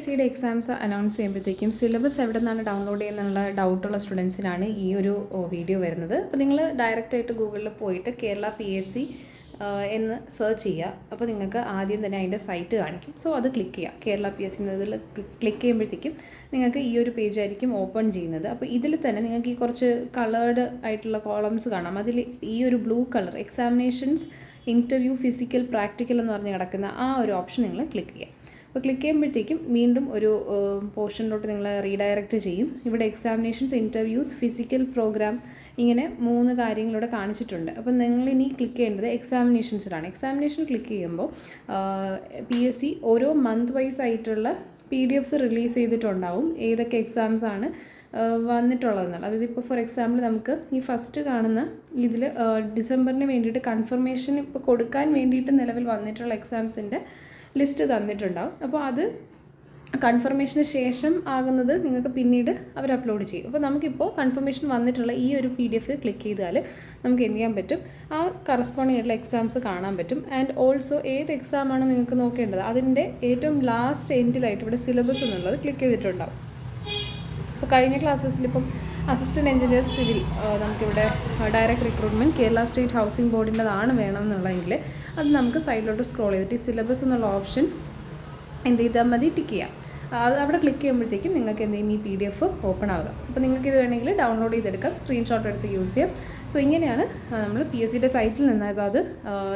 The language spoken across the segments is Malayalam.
സിയുടെ എക്സാംസ് അനൗൺസ് ചെയ്യുമ്പോഴത്തേക്കും സിലബസ് എവിടെ നിന്നാണ് ഡൗൺലോഡ് ചെയ്യുന്നുള്ള ഡൗട്ടുള്ള സ്റ്റുഡൻസിനാണ് ഈ ഒരു വീഡിയോ വരുന്നത്. അപ്പോൾ നിങ്ങൾ ഡയറക്റ്റായിട്ട് ഗൂഗിളിൽ പോയിട്ട് കേരള PSC എന്ന് സെർച്ച് ചെയ്യുക. അപ്പോൾ നിങ്ങൾക്ക് ആദ്യം തന്നെ അതിൻ്റെ സൈറ്റ് കാണിക്കും. സോ അത് ക്ലിക്ക് ചെയ്യുക. കേരള PSC എന്നതിൽ ക്ലിക്ക് ചെയ്യുമ്പോഴത്തേക്കും നിങ്ങൾക്ക് ഈ ഒരു പേജ് ആയിരിക്കും ഓപ്പൺ ചെയ്യുന്നത്. അപ്പോൾ ഇതിൽ തന്നെ നിങ്ങൾക്ക് ഈ കുറച്ച് കളേർഡ് ആയിട്ടുള്ള കോളംസ് കാണാം. അതിൽ ഈ ഒരു blue colour examinations, interview, physical, practical എന്ന് പറഞ്ഞ് കിടക്കുന്ന ആ ഒരു ഓപ്ഷൻ നിങ്ങൾ ക്ലിക്ക് ചെയ്യുക. അപ്പോൾ ക്ലിക്ക് ചെയ്യുമ്പോഴത്തേക്കും വീണ്ടും ഒരു പോർഷനിലോട്ട് നിങ്ങൾ റീഡയറക്റ്റ് ചെയ്യും. ഇവിടെ എക്സാമിനേഷൻസ്, ഇൻ്റർവ്യൂസ്, ഫിസിക്കൽ പ്രോഗ്രാം, ഇങ്ങനെ 3 കാര്യങ്ങളിവിടെ കാണിച്ചിട്ടുണ്ട്. അപ്പോൾ നിങ്ങളിനി ക്ലിക്ക് ചെയ്യേണ്ടത് എക്സാമിനേഷൻസിലാണ്. എക്സാമിനേഷൻ ക്ലിക്ക് ചെയ്യുമ്പോൾ PSC ഓരോ മന്ത് വൈസ് ആയിട്ടുള്ള PDFs റിലീസ് ചെയ്തിട്ടുണ്ടാവും. ഏതൊക്കെ എക്സാംസ് ആണ് വന്നിട്ടുള്ളതെന്നുള്ള. അതായത് ഇപ്പോൾ ഫോർ എക്സാമ്പിൾ നമുക്ക് ഈ ഫസ്റ്റ് കാണുന്ന ഇതിൽ ഡിസംബറിന് വേണ്ടിയിട്ട് കൺഫർമേഷൻ ഇപ്പോൾ കൊടുക്കാൻ വേണ്ടിയിട്ട് നിലവിൽ വന്നിട്ടുള്ള എക്സാംസിൻ്റെ ലിസ്റ്റ് തന്നിട്ടുണ്ടാവും. അപ്പോൾ അത് കൺഫർമേഷന് ശേഷം ആകുന്നത് നിങ്ങൾക്ക് പിന്നീട് അവർ അപ്ലോഡ് ചെയ്യും. അപ്പോൾ നമുക്കിപ്പോൾ കൺഫർമേഷൻ വന്നിട്ടുള്ള ഈ ഒരു PDF ക്ലിക്ക് ചെയ്താൽ നമുക്ക് എന്ത് ചെയ്യാൻ പറ്റും, ആ കറസ്പോണ്ടിങ് ആയിട്ടുള്ള എക്സാംസ് കാണാൻ പറ്റും. ആൻഡ് ഓൾസോ ഏത് എക്സാമാണോ നിങ്ങൾക്ക് നോക്കേണ്ടത് അതിൻ്റെ ഏറ്റവും ലാസ്റ്റ് എൻഡിലായിട്ട് ഇവിടെ സിലബസ് എന്നുള്ളത് ക്ലിക്ക് ചെയ്തിട്ടുണ്ടാവും. അപ്പോൾ കഴിഞ്ഞ ക്ലാസ്സസിലിപ്പം അസിസ്റ്റൻറ്റ് എഞ്ചിനീയർ സിവിൽ നമുക്കിവിടെ direct recruitment Kerala state housing ബോർഡിൻ്റെതാണ് വേണമെന്നുള്ളതെങ്കിൽ അത് നമുക്ക് സൈഡിലോട്ട് സ്ക്രോൾ ചെയ്തിട്ട് ഈ സിലബസ് എന്നുള്ള ഓപ്ഷൻ എന്ത് ചെയ്താൽ മതി, ടിക്ക് ചെയ്യാം. അവിടെ ക്ലിക്ക് ചെയ്യുമ്പോഴത്തേക്കും നിങ്ങൾക്ക് എന്ത് ചെയ്യും, ഈ PDF ഓപ്പൺ ആവുക. അപ്പോൾ നിങ്ങൾക്ക് ഇത് വേണമെങ്കിൽ ഡൗൺലോഡ് ചെയ്തെടുക്കാം, സ്ക്രീൻഷോട്ട് എടുത്ത് യൂസ് ചെയ്യാം. സോ ഇങ്ങനെയാണ് നമ്മൾ PSCയുടെ സൈറ്റിൽ നിന്ന് അതായത്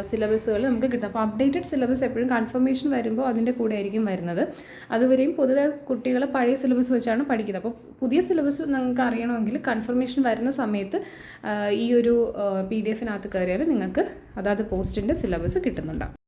സിലബസുകൾ നമുക്ക് കിട്ടും. അപ്പോൾ അപ്ഡേറ്റഡ് സിലബസ് എപ്പോഴും കൺഫർമേഷൻ വരുമ്പോൾ അതിൻ്റെ കൂടെ ആയിരിക്കും വരുന്നത്. അതുവരെയും പൊതുവെ കുട്ടികൾ പഴയ സിലബസ് വെച്ചാണ് പഠിക്കുന്നത്. അപ്പോൾ പുതിയ സിലബസ് നിങ്ങൾക്ക് അറിയണമെങ്കിൽ കൺഫർമേഷൻ വരുന്ന സമയത്ത് ഈ ഒരു PDF കയറിയാൽ നിങ്ങൾക്ക് അതാത് പോസ്റ്റിൻ്റെ സിലബസ് കിട്ടുന്നുണ്ടാവും.